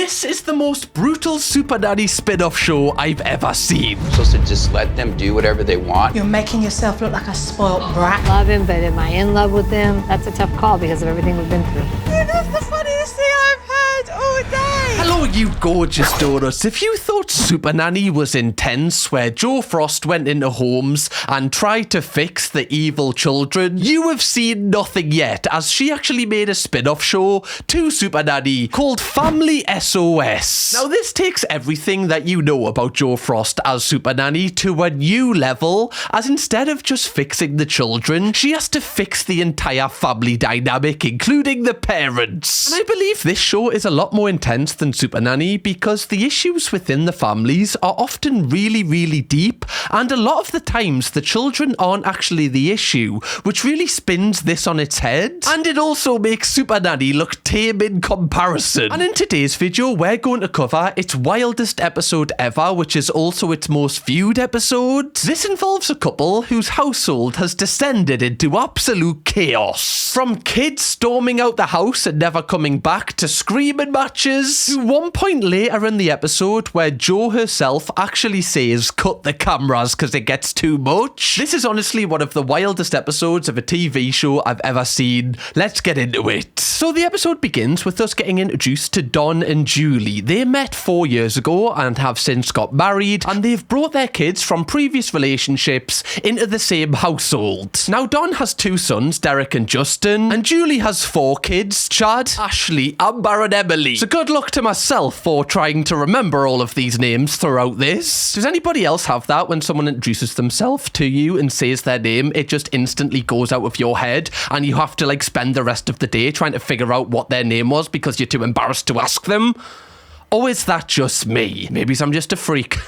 This is the most brutal Supernanny spin-off show I've ever seen. I'm supposed to just let them do whatever they want. You're making yourself look like a spoiled brat. Love him, but am I in love with him? That's a tough call because of everything we've been through. That's the funniest thing I've heard all day. Hello, you gorgeous donuts. If you thought Supernanny was intense, where Joe Frost went into homes and tried to fix the evil children, you have seen nothing yet, as she actually made a spin-off show to Supernanny called Family SOS. Now, this takes everything that you know about Joe Frost as Supernanny to a new level, as instead of just fixing the children, she has to fix the entire family dynamic, including the parents. And I believe this show is a lot more intense than Supernanny because the issues within the families are often really, really deep, and a lot of the times the children aren't actually the issue, which really spins this on its head. And it also makes Supernanny look tame in comparison. And in today's video, we're going to cover its wildest episode ever, which is also its most viewed episode. This involves a couple whose household has descended into absolute chaos. From kids storming out the house and never coming back to screaming matches, to one point later in the episode where Jo herself actually says, cut the cameras because it gets too much. This is honestly one of the wildest episodes of a TV show I've ever seen. Let's get into it. So the episode begins with us getting introduced to Don and Julie. They met 4 years ago and have since got married, and they've brought their kids from previous relationships into the same household. Now, Don has 2 sons, Derek and Justin, and Julie has 4 kids, Chad, Ashley, Amber and Emily. So good luck to myself for trying to remember all of these names throughout this. Does anybody else have that when someone introduces themselves to you and says their name, it just instantly goes out of your head and you have to like spend the rest of the day trying to figure out what their name was because you're too embarrassed to ask them? Or is that just me? Maybe I'm just a freak.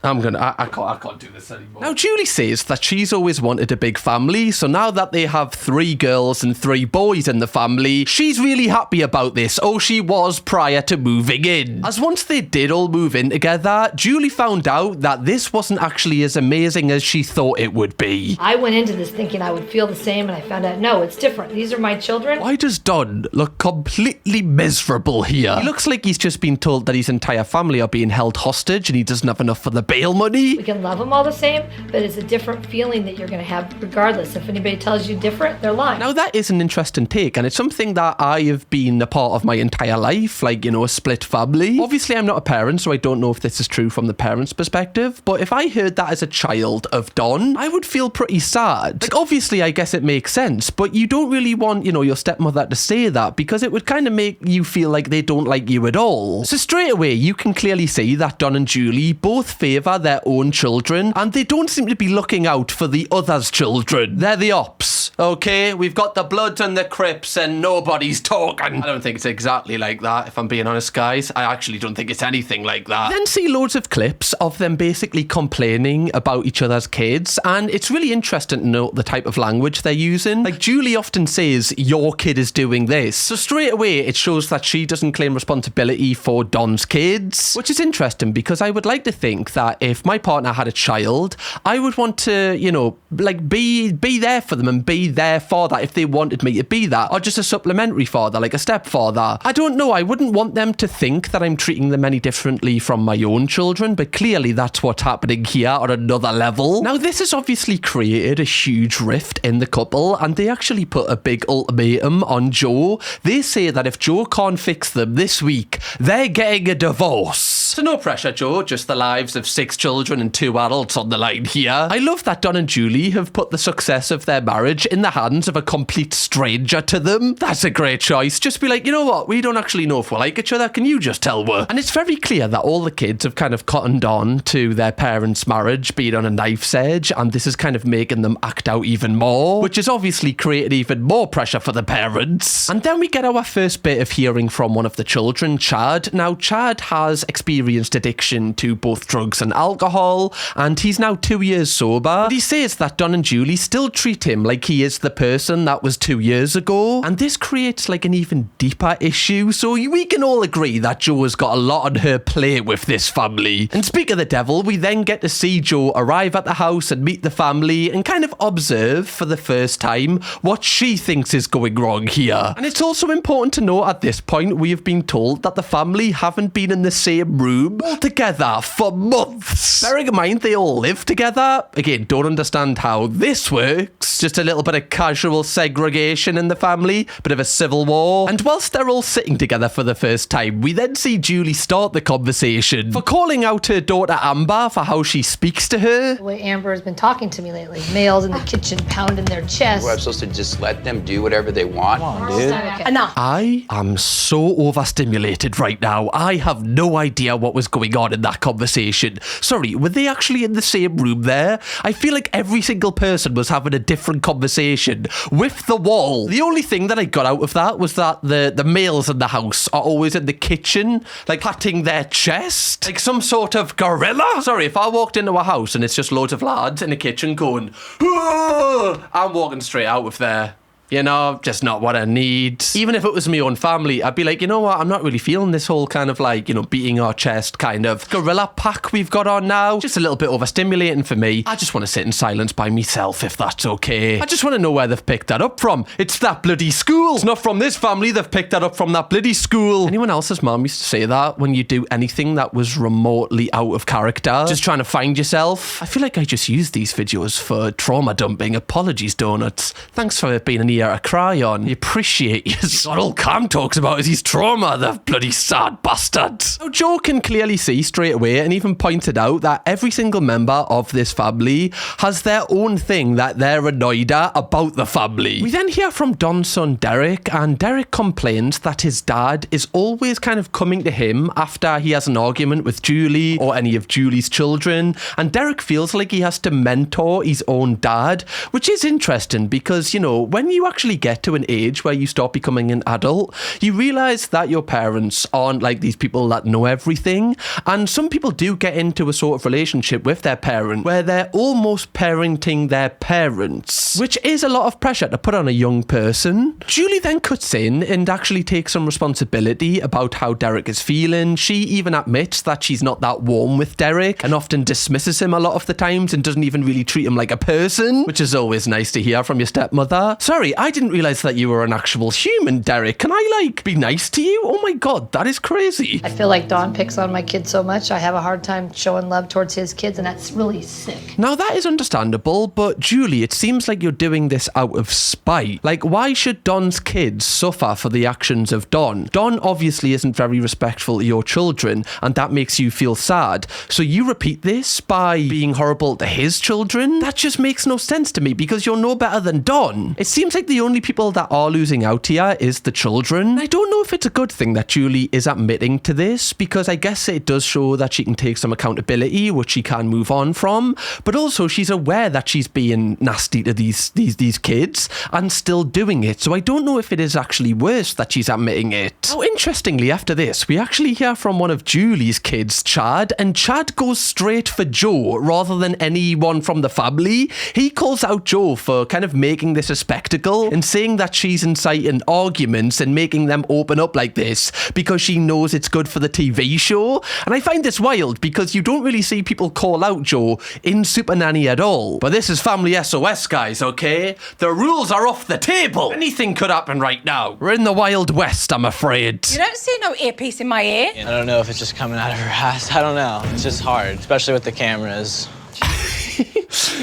I can't do this anymore. Now, Julie says that she's always wanted a big family, so now that they have 3 girls and 3 boys in the family, she's really happy about this. Oh, she was prior to moving in. As once they did all move in together, Julie found out that this wasn't actually as amazing as she thought it would be. I went into this thinking I would feel the same, and I found out, no, it's different. These are my children. Why does Don look completely miserable here? He looks like he's just been told that his entire family are being held hostage and he doesn't have enough for the bail money. We can love them all the same, but it's a different feeling that you're going to have regardless. If anybody tells you different, they're lying. Now, that is an interesting take, and it's something that I have been a part of my entire life, like, you know, a split family. Obviously, I'm not a parent, so I don't know if this is true from the parent's perspective, but if I heard that as a child of Don, I would feel pretty sad. Like, obviously, I guess it makes sense, but you don't really want, you know, your stepmother to say that because it would kind of make you feel like they don't like you at all. So straight away, you can clearly see that Don and Julie both favour their own children, and they don't seem to be looking out for the other's children. They're the ops. Okay, we've got the Bloods and the Crips and nobody's talking. I don't think it's exactly like that, if I'm being honest, guys. I actually don't think it's anything like that. Then see loads of clips of them basically complaining about each other's kids, and it's really interesting to note the type of language they're using. Like, Julie often says, your kid is doing this. So straight away, it shows that she doesn't claim responsibility for Don's kids, which is interesting because I would like to think that if my partner had a child, I would want to, you know, like be there for them and be their father if they wanted me to be that, or just a supplementary father, like a stepfather. I don't know, I wouldn't want them to think that I'm treating them any differently from my own children, but clearly that's what's happening here on another level. Now, this has obviously created a huge rift in the couple, and they actually put a big ultimatum on Jo. They say that if Jo can't fix them this week, they're getting a divorce. So no pressure, Jo, just the lives of 6 children and 2 adults on the line here. I love that Don and Julie have put the success of their marriage in the hands of a complete stranger to them. That's a great choice. Just be like, you know what, we don't actually know if we like each other, can you just tell her? And it's very clear that all the kids have kind of cottoned on to their parents' marriage being on a knife's edge, and this is kind of making them act out even more, which has obviously created even more pressure for the parents. And then we get our first bit of hearing from one of the children, Chad. Now, Chad has experienced experienced addiction to both drugs and alcohol, and he's now 2 years sober. But he says that Don and Julie still treat him like he is the person that was 2 years ago, and this creates like an even deeper issue. So we can all agree that Jo has got a lot on her plate with this family. And speak of the devil, we then get to see Jo arrive at the house and meet the family and kind of observe for the first time what she thinks is going wrong here. And it's also important to note at this point we have been told that the family haven't been in the same room together for months. Bearing in mind they all live together. Again, don't understand how this works. Just a little bit of casual segregation in the family, bit of a civil war. And whilst they're all sitting together for the first time, we then see Julie start the conversation for calling out her daughter Amber for how she speaks to her. The way Amber has been talking to me lately. Males in the kitchen pounding their chest. I'm supposed to just let them do whatever they want. Come on, dude. Okay. Enough. I am so overstimulated right now. I have no idea what was going on in that conversation. Sorry, were they actually in the same room there? I feel like every single person was having a different conversation with the wall. The only thing that I got out of that was that the males in the house are always in the kitchen, like patting their chest, like some sort of gorilla. Sorry, if I walked into a house and it's just loads of lads in the kitchen going, "Whoa," I'm walking straight out of there. You know, just not what I need. Even if it was my own family, I'd be like, you know what, I'm not really feeling this whole kind of like, you know, beating our chest kind of gorilla pack we've got on now. Just a little bit overstimulating for me. I just want to sit in silence by myself, if that's okay. I just want to know where they've picked that up from. It's that bloody school. It's not from this family. They've picked that up from that bloody school. Anyone else's mum used to say that when you do anything that was remotely out of character, just trying to find yourself. I feel like I just use these videos for trauma dumping. Apologies, Donuts. Thanks for being an ear to cry on. I appreciate you. All Cam talks about is his trauma, the bloody sad bastard. Now, Jo can clearly see straight away and even pointed out that every single member of this family has their own thing that they're annoyed at about the family. We then hear from Don's son Derek, and Derek complains that his dad is always kind of coming to him after he has an argument with Julie or any of Julie's children, and Derek feels like he has to mentor his own dad, which is interesting because, you know, when you actually get to an age where you start becoming an adult, you realize that your parents aren't like these people that know everything. And some people do get into a sort of relationship with their parent where they're almost parenting their parents, which is a lot of pressure to put on a young person. Julie then cuts in and actually takes some responsibility about how Derek is feeling. She even admits that she's not that warm with Derek and often dismisses him a lot of the times and doesn't even really treat him like a person, which is always nice to hear from your stepmother. Sorry, I didn't realise that you were an actual human, Derek. Can I, like, be nice to you? Oh my god, that is crazy. I feel like Don picks on my kids so much, I have a hard time showing love towards his kids, and that's really sick. Now, that is understandable, but Julie, it seems like you're doing this out of spite. Like, why should Don's kids suffer for the actions of Don? Don obviously isn't very respectful to your children, and that makes you feel sad. So you repeat this by being horrible to his children? That just makes no sense to me, because you're no better than Don. It seems like the only people that are losing out here is the children. I don't know if it's a good thing that Julie is admitting to this, because I guess it does show that she can take some accountability, which she can move on from, but also she's aware that she's being nasty to these kids and still doing it. So I don't know if it is actually worse that she's admitting it. Now, interestingly, after this, we actually hear from one of Julie's kids, Chad, and Chad goes straight for Jo rather than anyone from the family. He calls out Jo for kind of making this a spectacle and saying that she's inciting arguments and making them open up like this because she knows it's good for the TV show. And I find this wild because you don't really see people call out Jo in Supernanny at all. But this is Family SOS, guys, okay? The rules are off the table. Anything could happen right now. We're in the Wild West, I'm afraid. You don't see no earpiece in my ear. I don't know if it's just coming out of her ass. I don't know. It's just hard, especially with the cameras.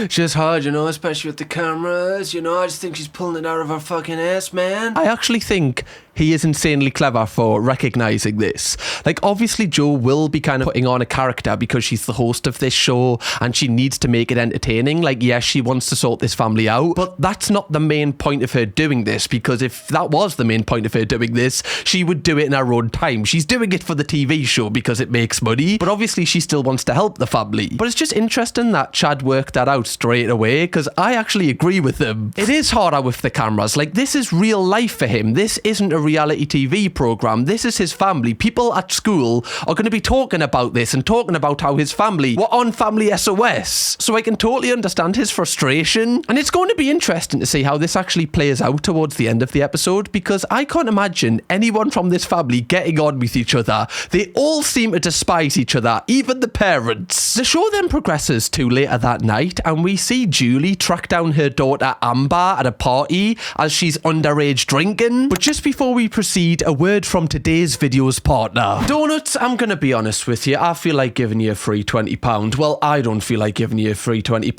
Just hard, you know, especially with the cameras, you know. I just think she's pulling it out of her fucking ass, man. I actually think he is insanely clever for recognizing this. Like, obviously Jo will be kind of putting on a character because she's the host of this show and she needs to make it entertaining. Like, yes, she wants to sort this family out, but that's not the main point of her doing this, because if that was the main point of her doing this, she would do it in her own time. She's doing it for the TV show because it makes money, but obviously she still wants to help the family. But it's just interesting that Chad worked that out straight away, because I actually agree with him. It is harder with the cameras. Like, this is real life for him. This isn't a reality TV program. This is his family. People at school are going to be talking about this and talking about how his family were on Family SOS. So I can totally understand his frustration. And it's going to be interesting to see how this actually plays out towards the end of the episode, because I can't imagine anyone from this family getting on with each other. They all seem to despise each other, even the parents. The show then progresses to later that night, and we see Julie track down her daughter Amber at a party as she's underage drinking. But just before we proceed, a word from today's video's partner. Donuts, I'm gonna be honest with you, I feel like giving you a free £20. Well, I don't feel like giving you a free £20.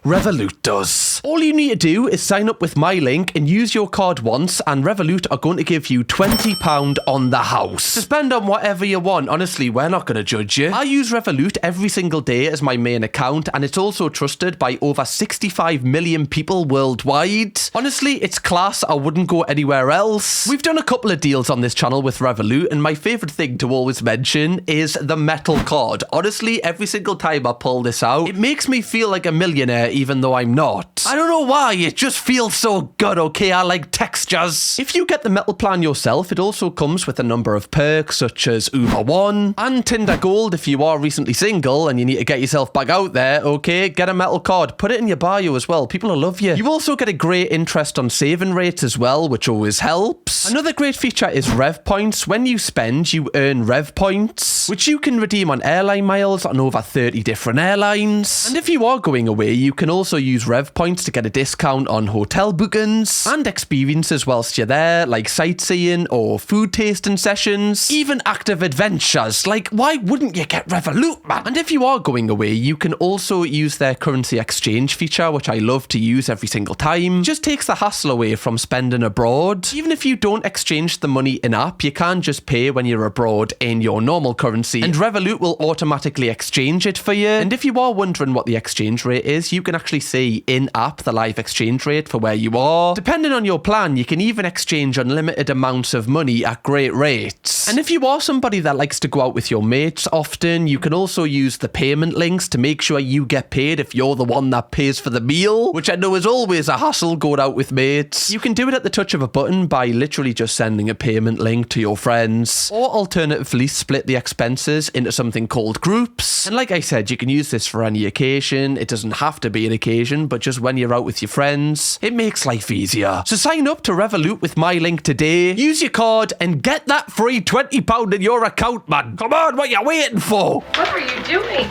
Revolut does. All you need to do is sign up with my link and use your card once, and Revolut are going to give you £20 on the house to spend on whatever you want. Honestly, we're not going to judge you. I use Revolut every single day as my main account, and it's also trusted by over 65 million people worldwide. Honestly, it's class. I wouldn't go anywhere else. We've done a couple of deals on this channel with Revolut, and my favourite thing to always mention is the metal card. Honestly, every single time I pull this out, it makes me feel like a millionaire even though I'm not. I don't know why, it just feels so good, okay? I like textures. If you get the metal plan yourself, it also comes with a number of perks such as Uber One and Tinder Gold if you are recently single and you need to get yourself back out there, okay? Get a metal card. Put it in your bio as well. People will love you. You also get a great interest on saving rates as well, which always helps. Another great feature is Rev Points. When you spend, you earn Rev Points, which you can redeem on airline miles on over 30 different airlines. And if you are going away, you can also use Rev Points to get a discount on hotel bookings and experiences whilst you're there, like sightseeing or food tasting sessions, even active adventures. Like, why wouldn't you get Revolut, man? And if you are going away, you can also use their currency exchange feature, which I love to use every single time. Just takes the hassle away from spending abroad. Even if you don't exchange the money in-app, you can just pay when you're abroad in your normal currency, and Revolut will automatically exchange it for you. And if you are wondering what the exchange rate is, you can actually see in-app the live exchange rate for where you are. Depending on your plan, you can even exchange unlimited amounts of money at great rates. And if you are somebody that likes to go out with your mates often, you can also use the payment links to make sure you get paid if you're the one that pays for the meal, which I know is always a hassle going out with mates. You can do it at the touch of a button by literally just sending a payment link to your friends, or alternatively split the expenses into something called groups. And like I said, you can use this for any occasion. It doesn't have to be an occasion, but just when you're out with your friends, it makes life easier. So sign up to Revolut with my link today, use your card, and get that free £20 in your account, man. Come on, what you waiting for? What are you doing?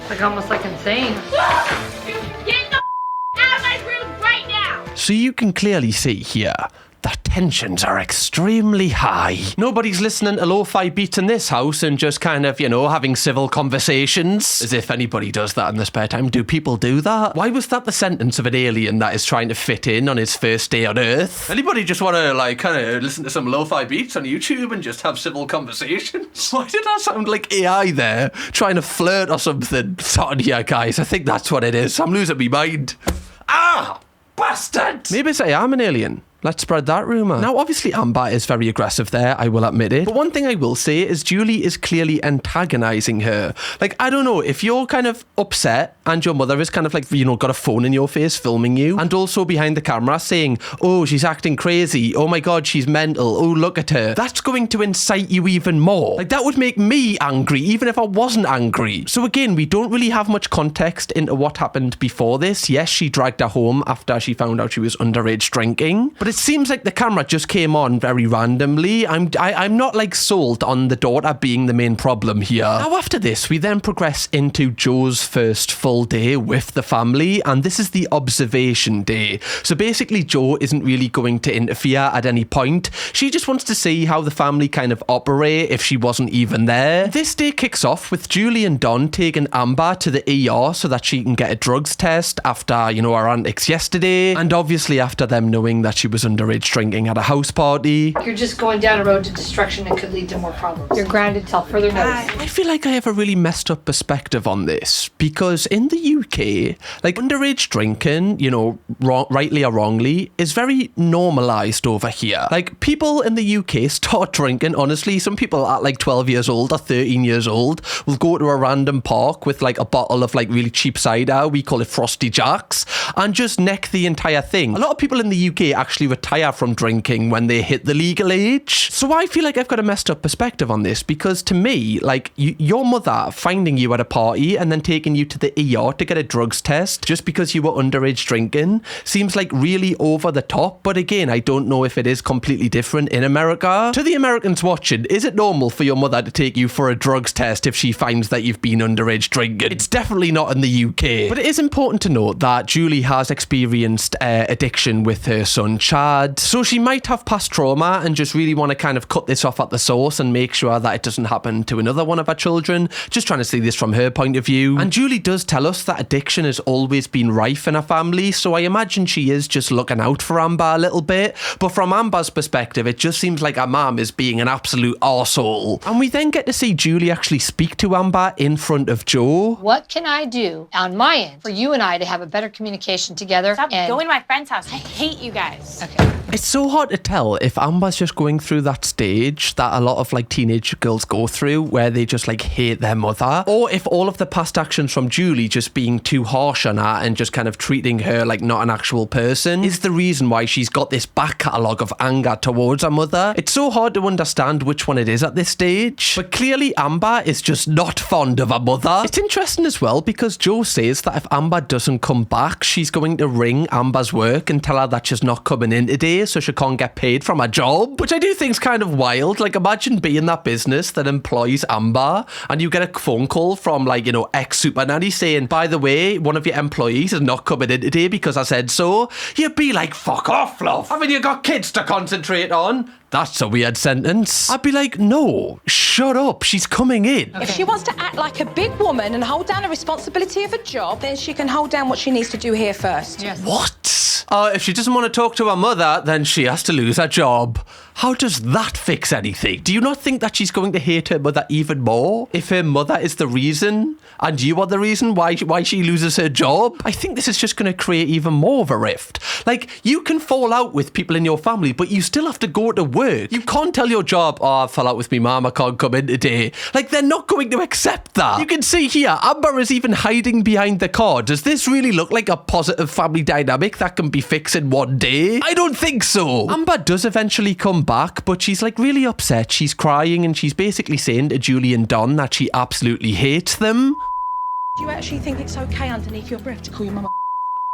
Like almost like insane. Get the out of my room right now! So you can clearly see here the tensions are extremely high. Nobody's listening to lo-fi beats in this house and just kind of, you know, having civil conversations. As if anybody does that in their spare time. Do people do that? Why was that the sentence of an alien that is trying to fit in on his first day on Earth? Anybody just want to, like, kind of listen to some lo-fi beats on YouTube and just have civil conversations? Why did that sound like AI there? Trying to flirt or something? Sorry, yeah, guys, I think that's what it is. I'm losing my mind. Ah! Bastard! Maybe it's I am an alien. Let's spread that rumour. Now, obviously, Amber is very aggressive there, I will admit it. But one thing I will say is Julie is clearly antagonising her. Like, I don't know, if you're kind of upset and your mother is kind of like, you know, got a phone in your face filming you, and also behind the camera saying, oh, she's acting crazy, oh my god, she's mental, oh, look at her, that's going to incite you even more. Like, that would make me angry, even if I wasn't angry. So again, we don't really have much context into what happened before this. Yes, she dragged her home after she found out she was underage drinking, but it seems like the camera just came on very randomly. I'm not like sold on the daughter being the main problem here. Now after this, we then progress into Joe's first full day with the family, and this is the observation day. So basically Joe isn't really going to interfere at any point. She just wants to see how the family kind of operate if she wasn't even there. This day kicks off with Julie and Don taking Amber to the ER so that she can get a drugs test after, you know, her antics yesterday, and obviously after them knowing that she was underage drinking at a house party. You're just going down a road to destruction and could lead to more problems. You're grounded till further notice. I feel like I have a really messed up perspective on this, because in the UK, like, underage drinking, you know, rightly or wrongly, is very normalised over here. Like, people in the UK start drinking, honestly, some people at like 12 years old or 13 years old will go to a random park with like a bottle of like really cheap cider, we call it Frosty Jacks, and just neck the entire thing. A lot of people in the UK actually retire from drinking when they hit the legal age. So I feel like I've got a messed up perspective on this, because to me, like, your mother finding you at a party and then taking you to the ER to get a drugs test just because you were underage drinking seems like really over the top. But again, I don't know if it is completely different in America. To the Americans watching, is it normal for your mother to take you for a drugs test if she finds that you've been underage drinking? It's definitely not in the UK. But it is important to note that Julie has experienced addiction with her son Chad, so she might have past trauma and just really want to kind of cut this off at the source and make sure that it doesn't happen to another one of her children, just trying to see this from her point of view. And Julie does tell us that addiction has always been rife in her family, so I imagine she is just looking out for Amber a little bit. But from Amber's perspective, it just seems like her mum is being an absolute arsehole. And we then get to see Julie actually speak to Amber in front of Joe. What can I do on my end for you and I to have a better communication together? Stop going to my friend's house. I hate you guys. Okay. It's so hard to tell if Amber's just going through that stage that a lot of like teenage girls go through where they just like hate their mother, or if all of the past actions from Julie just being too harsh on her and just kind of treating her like not an actual person is the reason why she's got this back catalogue of anger towards her mother. It's so hard to understand which one it is at this stage, but clearly Amber is just not fond of her mother. It's interesting as well because Joe says that if Amber doesn't come back, she's going to ring Amber's work and tell her that she's not coming in today so she can't get paid from her job, which I do think is kind of wild. Like, imagine being that business that employs Amber and you get a phone call from, like, you know, ex-Supernanny saying, by the way, one of your employees is not coming in today because I said so. You'd be like, fuck off, love. Haven't you got kids to concentrate on? That's a weird sentence. I'd be like, no, shut up, she's coming in. If she wants to act like a big woman and hold down the responsibility of a job, then she can hold down what she needs to do here first. Yes. What? If she doesn't want to talk to her mother, then she has to lose her job. How does that fix anything? Do you not think that she's going to hate her mother even more if her mother is the reason and you are the reason why she loses her job? I think this is just going to create even more of a rift. Like, you can fall out with people in your family, but you still have to go to work. You can't tell your job, oh, I fell out with me mum, I can't come in today. Like, they're not going to accept that. You can see here, Amber is even hiding behind the car. Does this really look like a positive family dynamic that can be fixed in one day? I don't think so. Amber does eventually come back, but she's like really upset. She's crying and she's basically saying to Julie and Don that she absolutely hates them. Do you actually think it's okay underneath your breath to call your mum a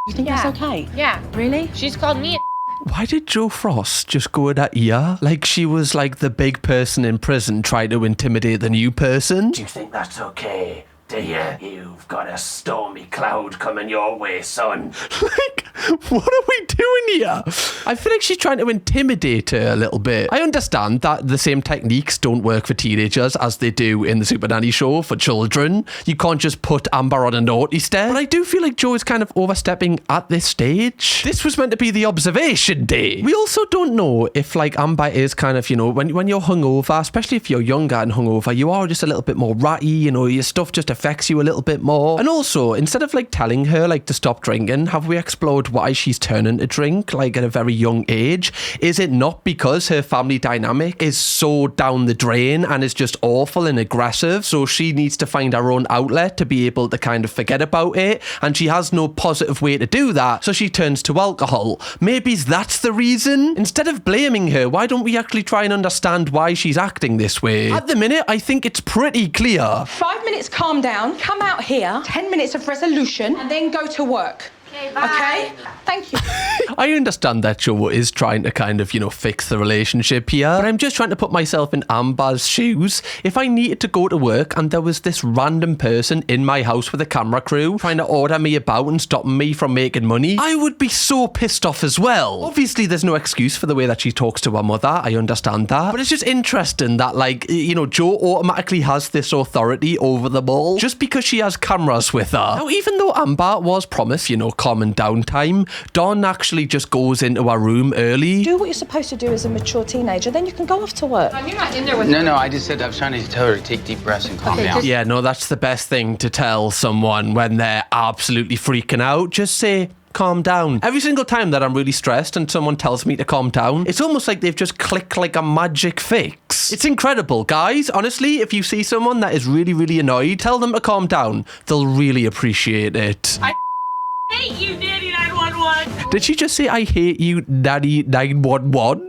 You think that's okay? Yeah. Really? She's called me Why did Joe Frost just go at her ear? Like she was like the big person in prison trying to intimidate the new person? Do you think that's okay? Do you? You've got a stormy cloud coming your way, son. Like, what are we doing here? I feel like she's trying to intimidate her a little bit. I understand that the same techniques don't work for teenagers as they do in the Supernanny show for children. You can't just put Amber on a naughty step. But I do feel like Joe is kind of overstepping at this stage. This was meant to be the observation day. We also don't know if like Amber is kind of, you know, when you're hungover, especially if you're younger and hungover, you are just a little bit more ratty, you know, your stuff just affects you a little bit more. And also, instead of like telling her like to stop drinking, have we explored why she's turning to drink like at a very young age? Is it not because her family dynamic is so down the drain and is just awful and aggressive, so she needs to find her own outlet to be able to kind of forget about it, and she has no positive way to do that, so she turns to alcohol? Maybe that's the reason? Instead of blaming her, why don't we actually try and understand why she's acting this way? At the minute, I think it's pretty clear. 5 minutes calm down, come out here, 10 minutes of resolution, and then go to work. Okay, bye. Okay? Thank you. I understand that Joe is trying to kind of, you know, fix the relationship here, but I'm just trying to put myself in Amber's shoes. If I needed to go to work and there was this random person in my house with a camera crew trying to order me about and stopping me from making money, I would be so pissed off as well. Obviously, there's no excuse for the way that she talks to her mother. I understand that. But it's just interesting that, like, you know, Joe automatically has this authority over them all just because she has cameras with her. Now, even though Amber was promised, you know, calm and down time, Dawn actually just goes into her room early. Do what you're supposed to do as a mature teenager, then you can go off to work. You're not in there with No, I just said I was trying to tell her to take deep breaths and calm down. Yeah, no, that's the best thing to tell someone when they're absolutely freaking out. Just say, calm down. Every single time that I'm really stressed and someone tells me to calm down, it's almost like they've just clicked like a magic fix. It's incredible, guys. Honestly, if you see someone that is really, really annoyed, tell them to calm down. They'll really appreciate it. I hate you, Daddy 911. Did she just say, I hate you, Nanny 911?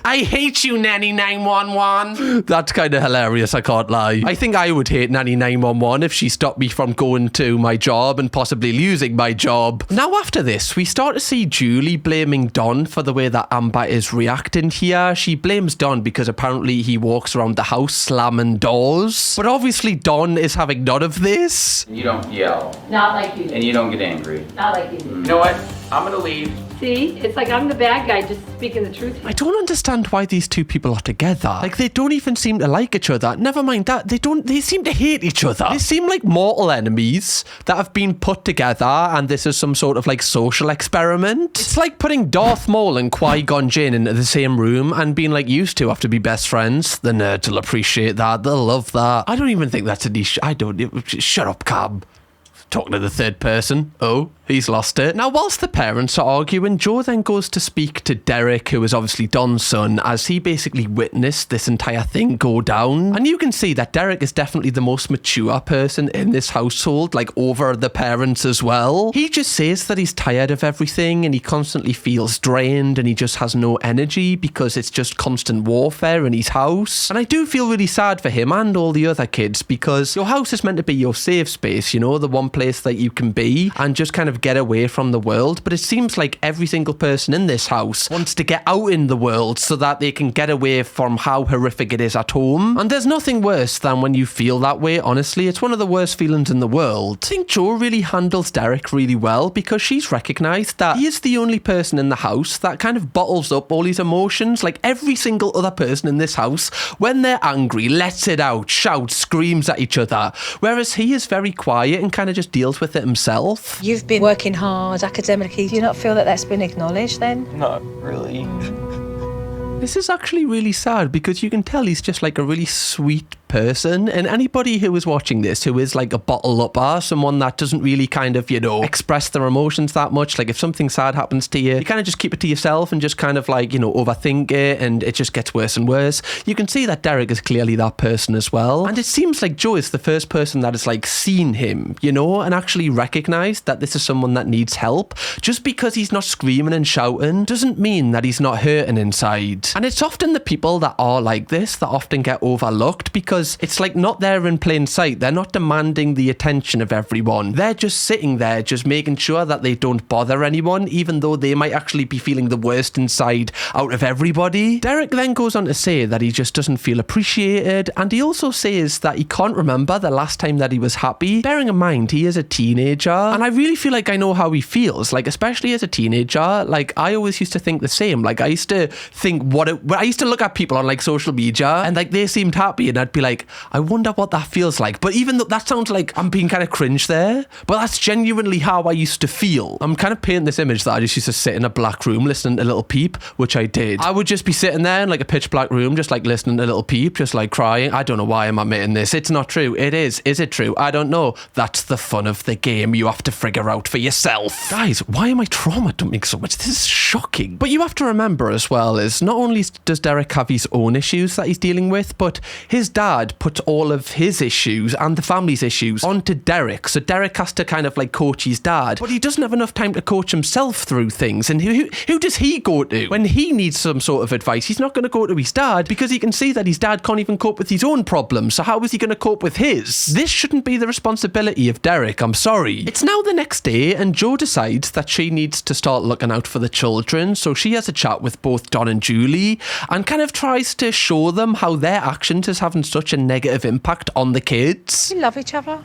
I hate you, Nanny 911. That's kind of hilarious, I can't lie. I think I would hate Nanny 911 if she stopped me from going to my job and possibly losing my job. Now, after this, we start to see Julie blaming Don for the way that Amber is reacting here. She blames Don because apparently he walks around the house slamming doors. But obviously, Don is having none of this. You don't yell. Not like you do. And you don't get angry. Not like you do. You know what? I'm gonna leave. See? It's like I'm the bad guy just speaking the truth. I don't understand why these two people are together. Like, they don't even seem to like each other. Never mind that. They seem to hate each other. They seem like mortal enemies that have been put together, and this is some sort of like social experiment. It's like putting Darth Maul and Qui-Gon Jinn into the same room and being like, used to have to be best friends. The nerds will appreciate that. They'll love that. I don't even think that's a niche. Shut up, Cam. Talking to the third person. Oh, he's lost it. Now, whilst the parents are arguing, Joe then goes to speak to Derek, who is obviously Don's son, as he basically witnessed this entire thing go down. And you can see that Derek is definitely the most mature person in this household, like over the parents as well. He just says that he's tired of everything and he constantly feels drained and he just has no energy because it's just constant warfare in his house. And I do feel really sad for him and all the other kids, because your house is meant to be your safe space, you know, the one place that you can be and just kind of get away from the world. But it seems like every single person in this house wants to get out in the world so that they can get away from how horrific it is at home. And there's nothing worse than when you feel that way, honestly. It's one of the worst feelings in the world. I think Joe really handles Derek really well because she's recognised that he is the only person in the house that kind of bottles up all his emotions. Like every single other person in this house, when they're angry, lets it out, shouts, screams at each other. Whereas he is very quiet and kind of just deals with it himself. You've been working hard academically. Do you not feel that that's been acknowledged then? Not really. This is actually really sad because you can tell he's just like a really sweet person, and anybody who is watching this who is like a bottle upper, someone that doesn't really kind of, you know, express their emotions that much, like if something sad happens to you, you kind of just keep it to yourself and just kind of like, you know, overthink it, and it just gets worse and worse. You can see that Derek is clearly that person as well, and it seems like Joe is the first person that has like seen him, you know, and actually recognized that this is someone that needs help. Just because he's not screaming and shouting doesn't mean that he's not hurting inside. And it's often the people that are like this that often get overlooked because it's like not there in plain sight. They're not demanding the attention of everyone. They're just sitting there, just making sure that they don't bother anyone, even though they might actually be feeling the worst inside out of everybody. Derek then goes on to say that he just doesn't feel appreciated, and he also says that he can't remember the last time that he was happy, bearing in mind he is a teenager. And I really feel like I know how he feels, like especially as a teenager. Like I always used to think the same. Like I used to think I used to look at people on like social media and like they seemed happy, and I'd be like, I wonder what that feels like. But even though that sounds like I'm being kind of cringe there, but that's genuinely how I used to feel. I'm kind of painting this image that I just used to sit in a black room listening to Little Peep, which I did. I would just be sitting there in like a pitch black room, just like listening to Little Peep, just like crying. I don't know why I'm admitting this. It's not true. It is. Is it true? I don't know. That's the fun of the game. You have to figure out for yourself. Guys, why am I trauma dumping so much? This is shocking. But you have to remember as well is not only does Derek have his own issues that he's dealing with, but his dad puts all of his issues and the family's issues onto Derek. So Derek has to kind of like coach his dad, but he doesn't have enough time to coach himself through things. And who does he go to when he needs some sort of advice? He's not going to go to his dad because he can see that his dad can't even cope with his own problems. So how is he going to cope with his? This shouldn't be the responsibility of Derek. I'm sorry. It's now the next day and Joe decides that she needs to start looking out for the children. So she has a chat with both Don and Julie and kind of tries to show them how their actions is having such a negative impact on the kids. You love each other?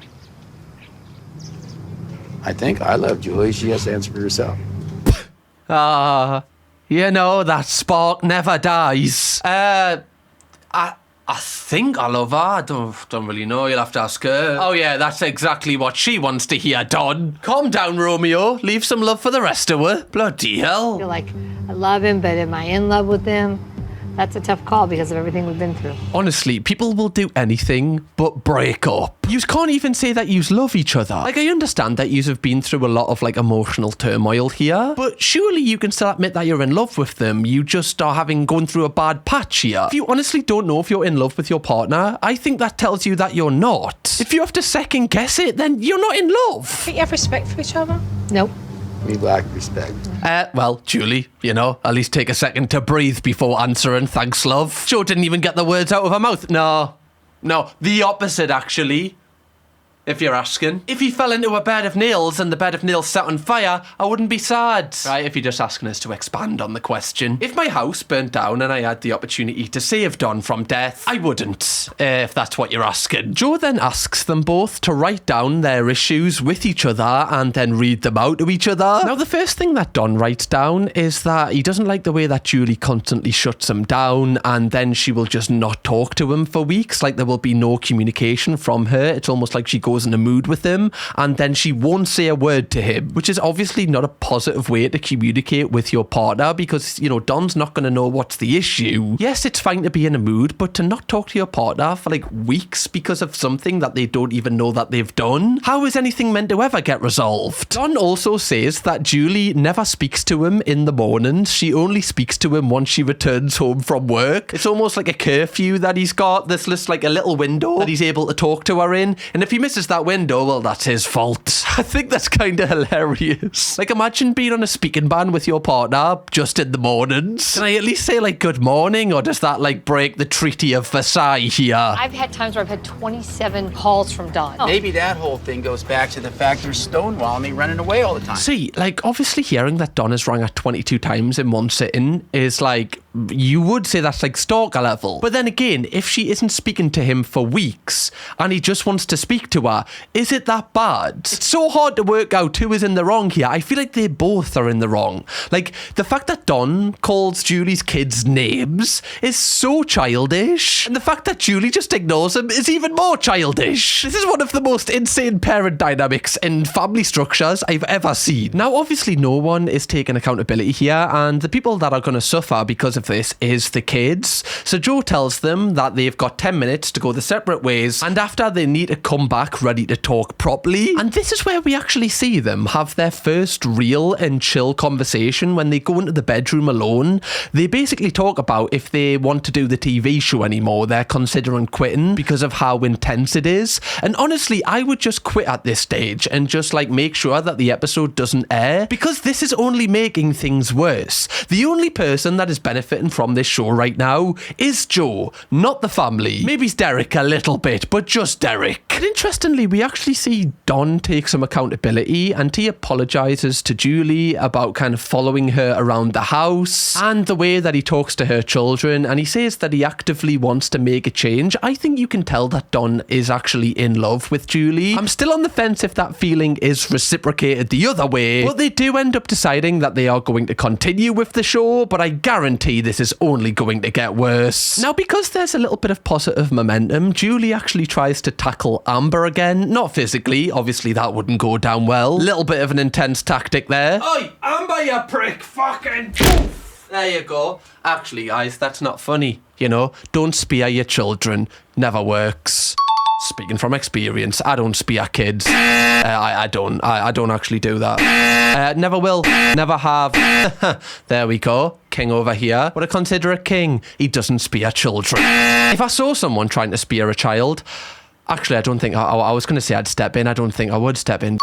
I think I love Julie. She has to answer for herself. You know, that spark never dies. I think I love her. I don't really know. You'll have to ask her. Oh yeah, that's exactly what she wants to hear, Don. Calm down, Romeo. Leave some love for the rest of her. Bloody hell. I feel like I love him, but am I in love with him? That's a tough call because of everything we've been through. Honestly, people will do anything but break up. You can't even say that you love each other. Like, I understand that you have been through a lot of, like, emotional turmoil here, but surely you can still admit that you're in love with them. You just are gone through a bad patch here. If you honestly don't know if you're in love with your partner, I think that tells you that you're not. If you have to second guess it, then you're not in love. Do you have respect for each other? Nope. We lack respect. Well, Julie, you know, at least take a second to breathe before answering. Thanks, love. Jo didn't even get the words out of her mouth. No, the opposite, actually. If you're asking. If he fell into a bed of nails and the bed of nails set on fire, I wouldn't be sad. Right, if you're just asking us to expand on the question. If my house burnt down and I had the opportunity to save Don from death, I wouldn't, if that's what you're asking. Jo then asks them both to write down their issues with each other and then read them out to each other. Now, the first thing that Don writes down is that he doesn't like the way that Julie constantly shuts him down, and then she will just not talk to him for weeks. Like, there will be no communication from her. It's almost like she goes in a mood with him and then she won't say a word to him, which is obviously not a positive way to communicate with your partner, because, you know, Don's not going to know what's the issue. Yes, it's fine to be in a mood, but to not talk to your partner for like weeks because of something that they don't even know that they've done, how is anything meant to ever get resolved? Don also says that Julie never speaks to him in the mornings. She only speaks to him once she returns home from work. It's almost like a curfew that he's got. There's just like a little window that he's able to talk to her in, and if he misses that window, well, that's his fault. I think that's kind of hilarious. Like, imagine being on a speaking ban with your partner just in the mornings. Can I at least say, like, good morning, or does that, like, break the Treaty of Versailles here? I've had times where I've had 27 calls from Don. Maybe that whole thing goes back to the fact they're stonewalling me running away all the time. See, like, obviously hearing that Don has rang her 22 times in one sitting is, like, you would say that's, like, stalker level. But then again, if she isn't speaking to him for weeks and he just wants to speak to her, is it that bad? It's so hard to work out who is in the wrong here. I feel like they both are in the wrong. Like, the fact that Don calls Julie's kids names is so childish, and the fact that Julie just ignores him is even more childish. This is one of the most insane parent dynamics in family structures I've ever seen. Now, obviously no one is taking accountability here, and the people that are going to suffer because of this is the kids. So Jo tells them that they've got 10 minutes to go their separate ways, and after they need to come back ready to talk properly. And this is where we actually see them have their first real and chill conversation when they go into the bedroom alone. They basically talk about if they want to do the TV show anymore. They're considering quitting because of how intense it is. And honestly, I would just quit at this stage and just like make sure that the episode doesn't air, because this is only making things worse. The only person that is benefiting from this show right now is Jo, not the family. Maybe it's Derek a little bit, but just Derek. And interestingly, we actually see Don take some accountability, and he apologizes to Julie about kind of following her around the house and the way that he talks to her children, and he says that he actively wants to make a change. I think you can tell that Don is actually in love with Julie. I'm still on the fence if that feeling is reciprocated the other way, but they do end up deciding that they are going to continue with the show, but I guarantee this is only going to get worse. Now, because there's a little bit of positive momentum, Julie actually tries to tackle Amber again. Not physically, obviously that wouldn't go down well. Little bit of an intense tactic there. Oi, Amber, you prick, fucking poof. There you go. Actually, guys, that's not funny. You know, don't spear your children. Never works. Speaking from experience, I don't spear kids. I don't actually do that. Never will, never have. There we go. King over here. What I consider a king. He doesn't spear children. If I saw someone trying to spear a child, actually, I don't think I was going to say I'd step in. I don't think I would step in.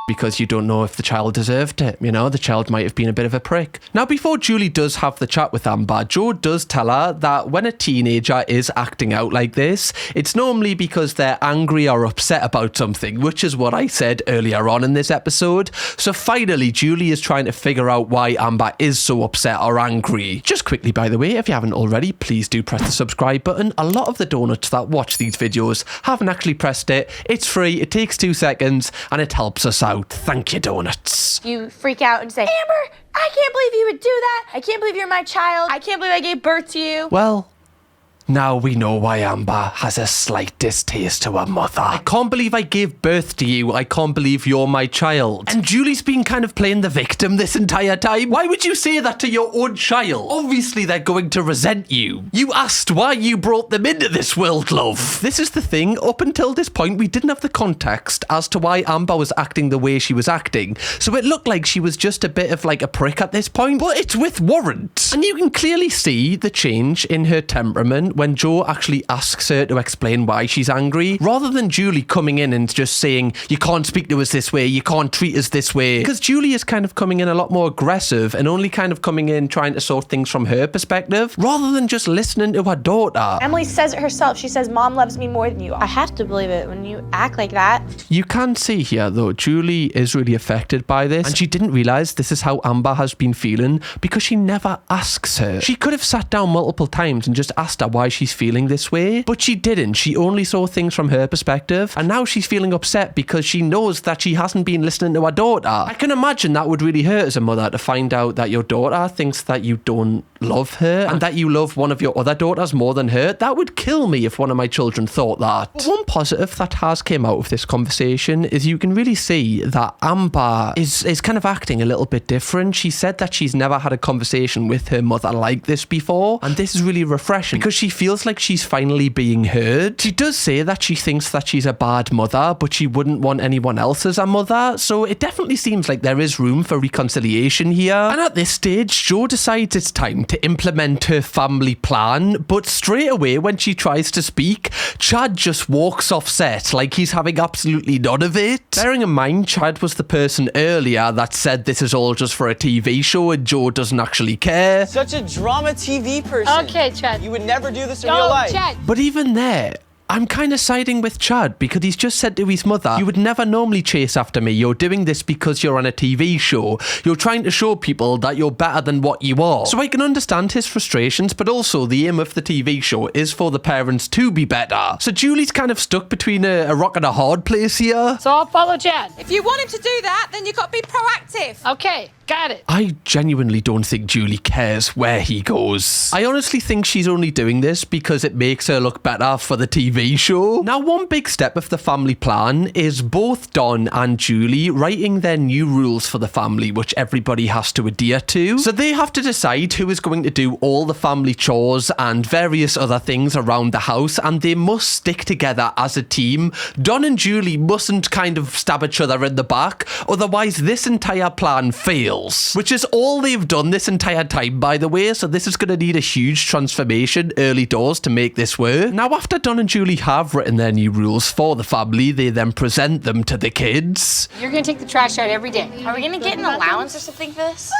Because you don't know if the child deserved it. You know, the child might have been a bit of a prick. Now, before Julie does have the chat with Amber, Jo does tell her that when a teenager is acting out like this, it's normally because they're angry or upset about something, which is what I said earlier on in this episode. So finally, Julie is trying to figure out why Amber is so upset or angry. Just quickly, by the way, if you haven't already, please do press the subscribe button. A lot of the donuts that watch these videos haven't actually pressed it. It's free, it takes 2 seconds, and it helps us out. Thank you, donuts. You freak out and say, Amber, I can't believe you would do that. I can't believe you're my child. I can't believe I gave birth to you. Well, now we know why Amber has a slight distaste to her mother. I can't believe I gave birth to you. I can't believe you're my child. And Julie's been kind of playing the victim this entire time. Why would you say that to your own child? Obviously, they're going to resent you. You asked why you brought them into this world, love. This is the thing. Up until this point, we didn't have the context as to why Amber was acting the way she was acting. So it looked like she was just a bit of like a prick at this point. But it's with warrant. And you can clearly see the change in her temperament when Joe actually asks her to explain why she's angry, rather than Julie coming in and just saying, you can't speak to us this way, you can't treat us this way. Because Julie is kind of coming in a lot more aggressive and only kind of coming in trying to sort things from her perspective, rather than just listening to her daughter. Emily says it herself. She says, Mom loves me more than you. I have to believe it when you act like that. You can see here, though, Julie is really affected by this, and she didn't realise this is how Amber has been feeling because she never asks her. She could have sat down multiple times and just asked her why she's feeling this way, but she didn't. She only saw things from her perspective, and now she's feeling upset because she knows that she hasn't been listening to her daughter. I can imagine that would really hurt as a mother to find out that your daughter thinks that you don't love her and that you love one of your other daughters more than her. That would kill me if one of my children thought that. But one positive that has came out of this conversation is you can really see that Amber is kind of acting a little bit different. She said that she's never had a conversation with her mother like this before, and this is really refreshing because she feels like she's finally being heard. She does say that she thinks that she's a bad mother, but she wouldn't want anyone else as a mother, so it definitely seems like there is room for reconciliation here. And at this stage, Jo decides it's time to implement her family plan, but straight away when she tries to speak, Chad just walks off set like he's having absolutely none of it. Bearing in mind, Chad was the person earlier that said this is all just for a TV show and Jo doesn't actually care. Such a drama TV person. Okay, Chad. You would never do this in real life. Chad. But even there, I'm kind of siding with Chad because he's just said to his mother, you would never normally chase after me. You're doing this because you're on a TV show. You're trying to show people that you're better than what you are. So I can understand his frustrations, but also the aim of the TV show is for the parents to be better. So Julie's kind of stuck between a rock and a hard place here. So I'll follow Chad. If you want him to do that, then you've got to be proactive. Okay, got it. I genuinely don't think Julie cares where he goes. I honestly think she's only doing this because it makes her look better for the TV show. Now, one big step of the family plan is both Don and Julie writing their new rules for the family, which everybody has to adhere to. So they have to decide who is going to do all the family chores and various other things around the house, and they must stick together as a team. Don and Julie mustn't kind of stab each other in the back, otherwise this entire plan fails. Which is all they've done this entire time, by the way, so this is going to need a huge transformation early doors to make this work. Now, after Don and Julie have written their new rules for the family, they then present them to the kids. You're going to take the trash out every day. Are we gonna get an allowance or something for this?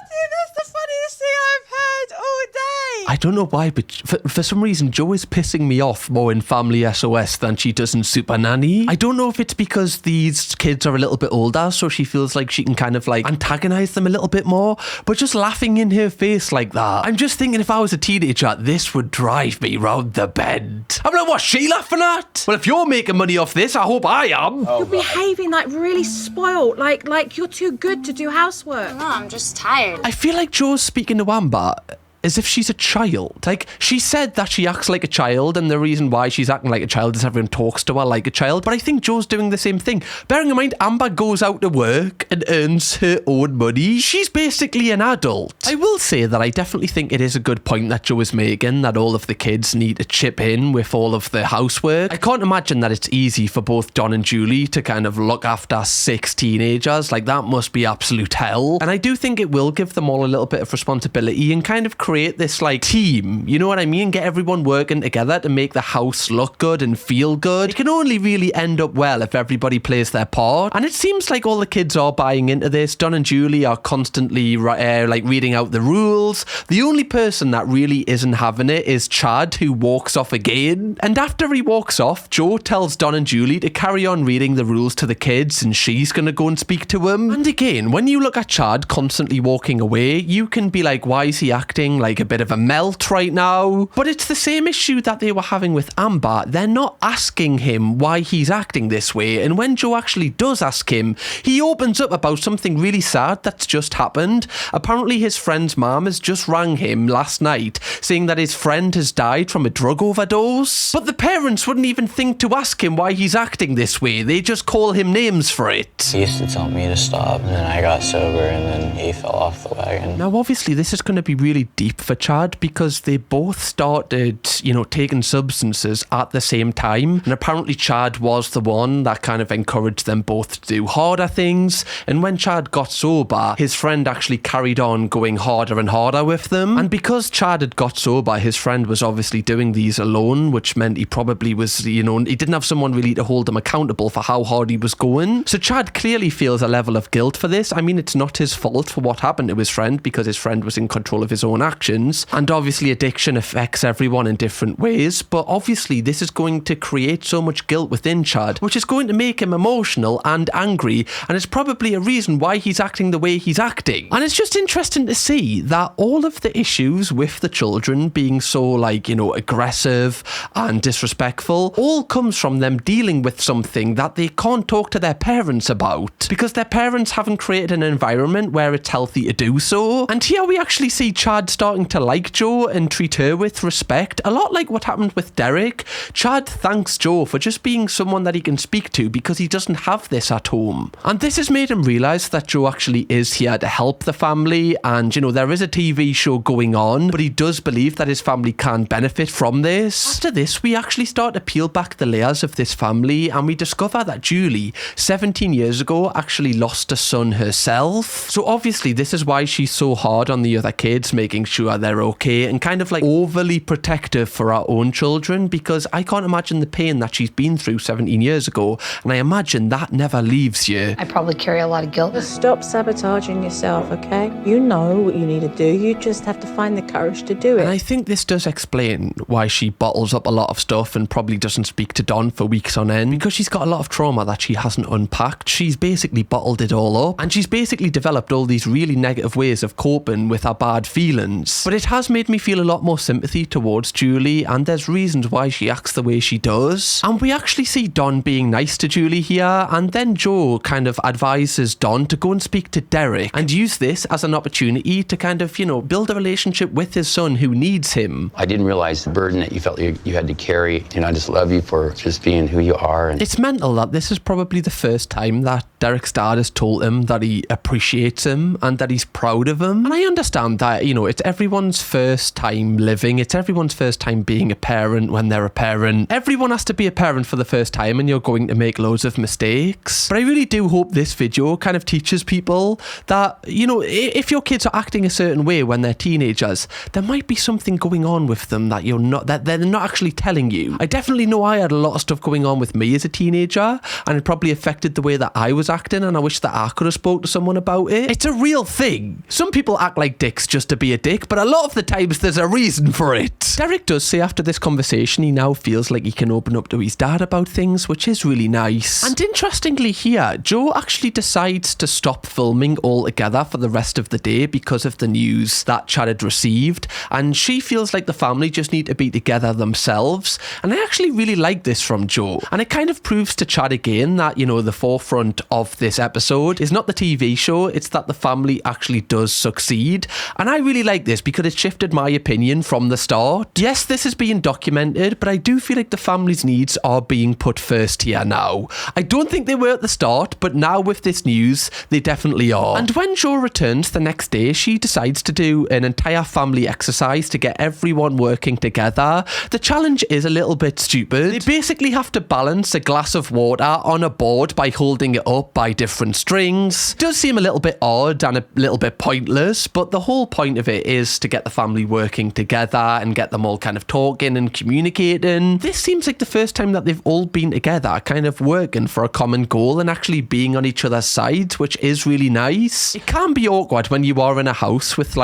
Dude, that's the funniest thing I've heard all day. I don't know why, but for some reason, Jo is pissing me off more in Family SOS than she does in Supernanny. I don't know if it's because these kids are a little bit older, so she feels like she can kind of like antagonize them a little bit more, but just laughing in her face like that. I'm just thinking if I was a teenager, this would drive me round the bend. I'm like, what's she laughing at? Well, if you're making money off this, I hope I am. You're behaving like really spoiled, like you're too good to do housework. No, I'm just tired. I feel like Jo's speaking to Amber as if she's a child. Like, she said that she acts like a child, and the reason why she's acting like a child is everyone talks to her like a child, but I think Jo's doing the same thing. Bearing in mind, Amber goes out to work and earns her own money. She's basically an adult. I will say that I definitely think it is a good point that Jo is making, that all of the kids need to chip in with all of the housework. I can't imagine that it's easy for both Don and Julie to kind of look after 6 teenagers. Like, that must be absolute hell. And I do think it will give them all a little bit of responsibility and kind of create this like team, you know what I mean? Get everyone working together to make the house look good and feel good. It can only really end up well if everybody plays their part, and it seems like all the kids are buying into this. Don and Julie are constantly like reading out the rules. The only person that really isn't having it is Chad, who walks off again, and after he walks off, Jo tells Don and Julie to carry on reading the rules to the kids, and she's gonna go and speak to him. And again, when you look at Chad constantly walking away, you can be like, why is he acting like a bit of a melt right now? But it's the same issue that they were having with Amber. They're not asking him why he's acting this way, and when Jo actually does ask him, he opens up about something really sad that's just happened. Apparently his friend's mom has just rang him last night saying that his friend has died from a drug overdose, but the parents wouldn't even think to ask him why he's acting this way. They just call him names for it. He used to tell me to stop, and then I got sober, and then he fell off the wagon. Now obviously this is going to be really deep leap for Chad because they both started, taking substances at the same time. And apparently Chad was the one that kind of encouraged them both to do harder things. And when Chad got sober, his friend actually carried on going harder and harder with them. And because Chad had got sober, his friend was obviously doing these alone, which meant he probably was, he didn't have someone really to hold him accountable for how hard he was going. So Chad clearly feels a level of guilt for this. I mean, it's not his fault for what happened to his friend because his friend was in control of his own actions. And obviously addiction affects everyone in different ways, but obviously this is going to create so much guilt within Chad, which is going to make him emotional and angry, and it's probably a reason why he's acting the way he's acting. And it's just interesting to see that all of the issues with the children being so aggressive and disrespectful all comes from them dealing with something that they can't talk to their parents about because their parents haven't created an environment where it's healthy to do so. And here we actually see Chad starting to like Jo and treat her with respect, a lot like what happened with Derek. Chad thanks Jo for just being someone that he can speak to because he doesn't have this at home. And this has made him realise that Jo actually is here to help the family, and there is a TV show going on, but he does believe that his family can benefit from this. After this, we actually start to peel back the layers of this family, and we discover that Julie, 17 years ago, actually lost a son herself. So obviously this is why she's so hard on the other kids, making sure they're okay, and kind of overly protective for our own children, because I can't imagine the pain that she's been through 17 years ago, and I imagine that never leaves you. I probably carry a lot of guilt. Stop sabotaging yourself, okay? You know what you need to do. You just have to find the courage to do it. And I think this does explain why she bottles up a lot of stuff and probably doesn't speak to Don for weeks on end, because she's got a lot of trauma that she hasn't unpacked. She's basically bottled it all up, and she's basically developed all these really negative ways of coping with her bad feelings. But it has made me feel a lot more sympathy towards Julie, and there's reasons why she acts the way she does. And we actually see Don being nice to Julie here, and then Jo kind of advises Don to go and speak to Derek and use this as an opportunity to kind of, build a relationship with his son who needs him. I didn't realize the burden that you felt you had to carry, and I just love you for just being who you are. And it's mental that this is probably the first time that Derek's dad has told him that he appreciates him and that he's proud of him. And I understand that, it's everyone's first time living. It's everyone's first time being a parent when they're a parent. Everyone has to be a parent for the first time, and you're going to make loads of mistakes. But I really do hope this video kind of teaches people that, if your kids are acting a certain way when they're teenagers, there might be something going on with them that they're not actually telling you. I definitely know I had a lot of stuff going on with me as a teenager, and it probably affected the way that I was acting, and I wish that I could have spoke to someone about it. It's a real thing. Some people act like dicks just to be a dick, but a lot of the times there's a reason for it. Derek does say after this conversation he now feels like he can open up to his dad about things, which is really nice. And interestingly here, Jo actually decides to stop filming altogether for the rest of the day because of the news that Chad had received, and she feels like the family just need to be together themselves. And I actually really like this from Jo, and it kind of proves to Chad again that, the forefront of this episode is not the TV show, it's that the family actually does succeed. And I really like this because it shifted my opinion from the start. Yes, this is being documented, but I do feel like the family's needs are being put first here now. I don't think they were at the start, but now with this news, they definitely are. And when Jo returns the next day, she decides to do an entire family exercise to get everyone working together. The challenge is a little bit stupid. They basically have to balance a glass of water on a board by holding it up by different strings. It does seem a little bit odd and a little bit pointless, but the whole point of it is to get the family working together and get them all kind of talking and communicating. This seems like the first time that they've all been together, kind of working for a common goal and actually being on each other's sides, which is really nice. It can be awkward when you are in a house with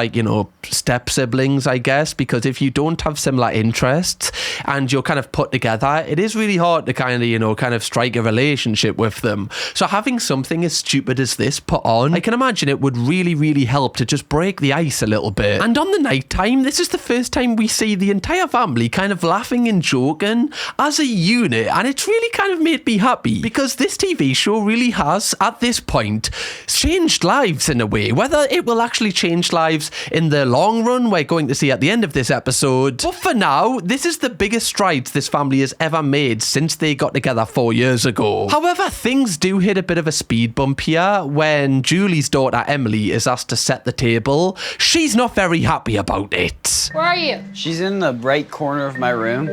step siblings, I guess, because if you don't have similar interests and you're kind of put together, it is really hard to kind of strike a relationship with them. So having something as stupid as this put on, I can imagine it would really, really help to just break the ice a little bit. And on the night time, this is the first time we see the entire family kind of laughing and joking as a unit, and it's really kind of made me happy because this TV show really has, at this point, changed lives in a way. Whether it will actually change lives in the long run, we're going to see at the end of this episode. But for now, this is the biggest strides this family has ever made since they got together 4 years ago. However, things do hit a bit of of a speed bump here when Julie's daughter Emily is asked to set the table. She's not very happy about it. Where are you? She's in the right corner of my room.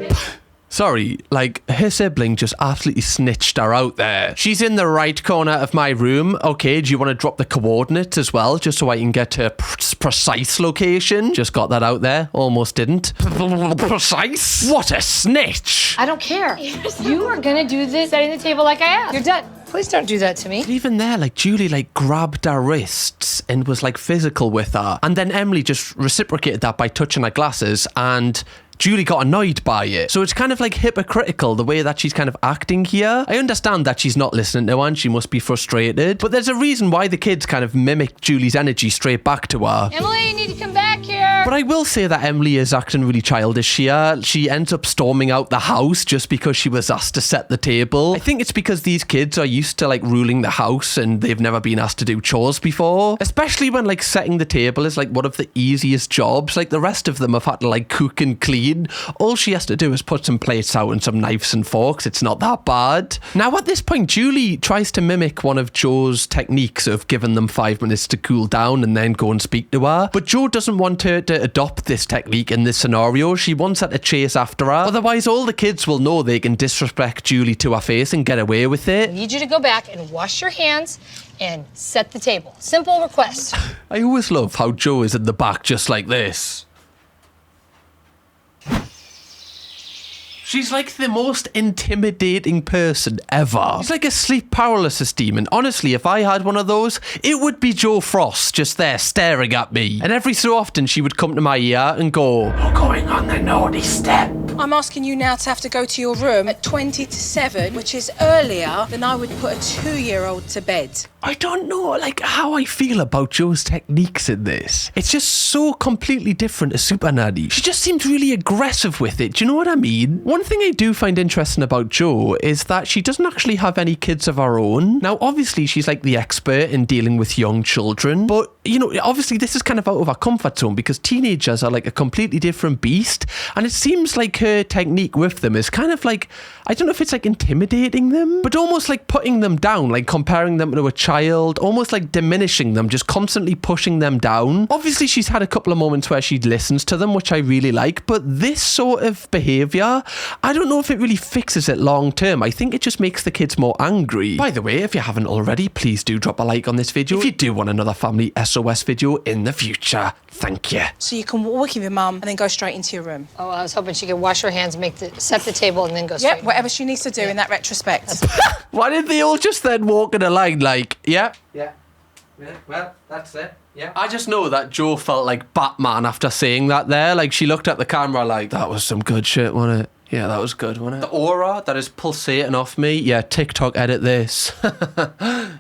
Sorry, like, her sibling just absolutely snitched her out there. She's in the right corner of my room. Okay, do you want to drop the coordinates as well, just so I can get her precise location? Just got that out there. Almost didn't. Precise? What a snitch! I don't care. You are gonna do this, setting the table like I asked. You're done. Please don't do that to me. But even there, like, Julie, like, grabbed her wrists and was, like, physical with her. And then Emily just reciprocated that by touching her glasses, and Julie got annoyed by it. So it's kind of like hypocritical the way that she's kind of acting here. I understand that she's not listening to her and she must be frustrated, but there's a reason why the kids kind of mimic Julie's energy straight back to her. Emily, you need to come back here. But I will say that Emily is acting really childish here. She ends up storming out the house just because she was asked to set the table. I think it's because these kids are used to like ruling the house and they've never been asked to do chores before. Especially when like setting the table is like one of the easiest jobs. Like the rest of them have had to like cook and clean. All she has to do is put some plates out and some knives and forks. It's not that bad. Now at this point, Julie tries to mimic one of Joe's techniques of giving them 5 minutes to cool down and then go and speak to her. But Joe doesn't want her to adopt this technique in this scenario. She wants her to chase after her. Otherwise, all the kids will know they can disrespect Julie to her face and get away with it. I need you to go back and wash your hands and set the table. Simple request. I always love how Joe is in the back just like this. She's like the most intimidating person ever. She's like a sleep paralysis demon. Honestly, if I had one of those, it would be Joe Frost just there staring at me. And every so often she would come to my ear and go, "You're going on the naughty step." I'm asking you now to have to go to your room at 20 to 7, which is earlier than I would put a 2-year-old to bed. I don't know, like, how I feel about Joe's techniques in this. It's just so completely different to Supernanny. She just seems really aggressive with it. Do you know what I mean? One thing I do find interesting about Joe is that she doesn't actually have any kids of her own. Now, obviously, she's like the expert in dealing with young children. But, you know, obviously, this is kind of out of her comfort zone because teenagers are like a completely different beast. And it seems like her technique with them is kind of like, I don't know if it's like intimidating them, but almost like putting them down, like comparing them to a child, almost like diminishing them, just constantly pushing them down. Obviously, she's had a couple of moments where she listens to them, which I really like, but this sort of behavior, I don't know if it really fixes it long term. I think it just makes the kids more angry. By the way, if you haven't already, please do drop a like on this video if you do want another family SOS video in the future. Thank you. So you can walk with your mum and then go straight into your room. Oh, I was hoping she could wash her hands, set the table, and then go straight. Yep, whatever she needs to do in that retrospect. Why did they all just then walk in a line like, yeah, well, that's it. Yeah. I just know that Joe felt like Batman after saying that there. Like, she looked at the camera like, that was some good shit, wasn't it? Yeah, that was good, wasn't it? The aura that is pulsating off me. Yeah, TikTok, edit this.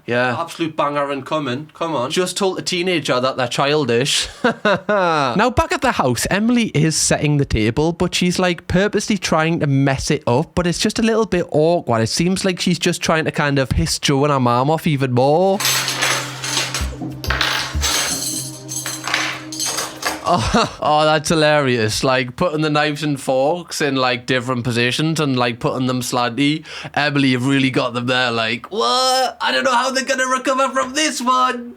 Yeah, absolute banger and coming. Come on. Just told a teenager that they're childish. Now, back at the house, Emily is setting the table, but she's like purposely trying to mess it up, but it's just a little bit awkward. It seems like she's just trying to kind of piss Joe and her mom off even more. Oh, that's hilarious. Like, putting the knives and forks in, like, different positions and, like, putting them slanty. Emily, you've really got them there, like, what? I don't know how they're gonna recover from this one.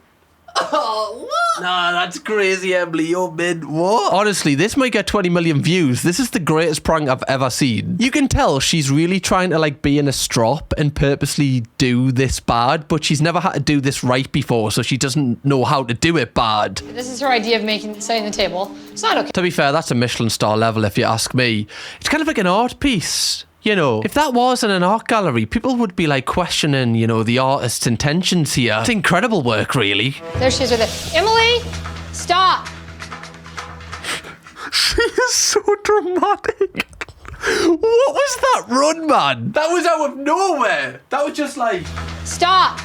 Oh, what? Nah, that's crazy, Emily. You're mid. What? Honestly, this might get 20 million views. This is the greatest prank I've ever seen. You can tell she's really trying to, like, be in a strop and purposely do this bad, but she's never had to do this right before, so she doesn't know how to do it bad. This is her idea of setting the table. It's not okay. To be fair, that's a Michelin star level if you ask me. It's kind of like an art piece. You know, if that wasn't an art gallery, people would be like questioning, you know, the artist's intentions here. It's incredible work, really. There she is with it. Emily, stop. She is so dramatic. What was that run, man? That was out of nowhere. That was just like... Stop.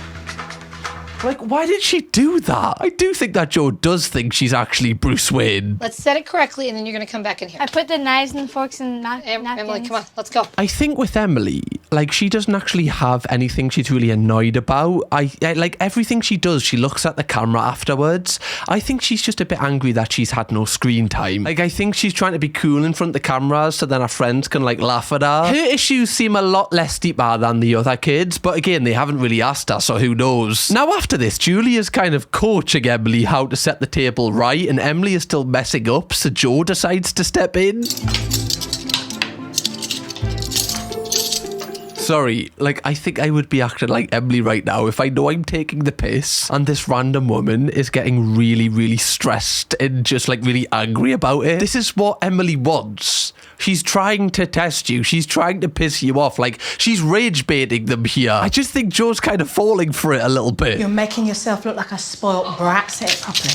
Like, why did she do that? I do think that Jo does think she's actually Bruce Wayne. Let's set it correctly, and then you're going to come back in here. I put the knives and forks and napkins. Emily, come on, let's go. I think with Emily, like, she doesn't actually have anything she's really annoyed about. I like everything she does, she looks at the camera afterwards. I think she's just a bit angry that she's had no screen time. Like, I think she's trying to be cool in front of the cameras so then her friends can, like, laugh at her. Her issues seem a lot less deeper than the other kids, but again, they haven't really asked her, so who knows? Now, after this, Julie is kind of coaching Emily how to set the table right, and Emily is still messing up, so Jo decides to step in. Sorry, like, I think I would be acting like Emily right now if I know I'm taking the piss and this random woman is getting really, really stressed and just, like, really angry about it. This is what Emily wants. She's trying to test you. She's trying to piss you off. Like, she's rage baiting them here. I just think Jo's kind of falling for it a little bit. You're making yourself look like a spoilt brat. Say it properly.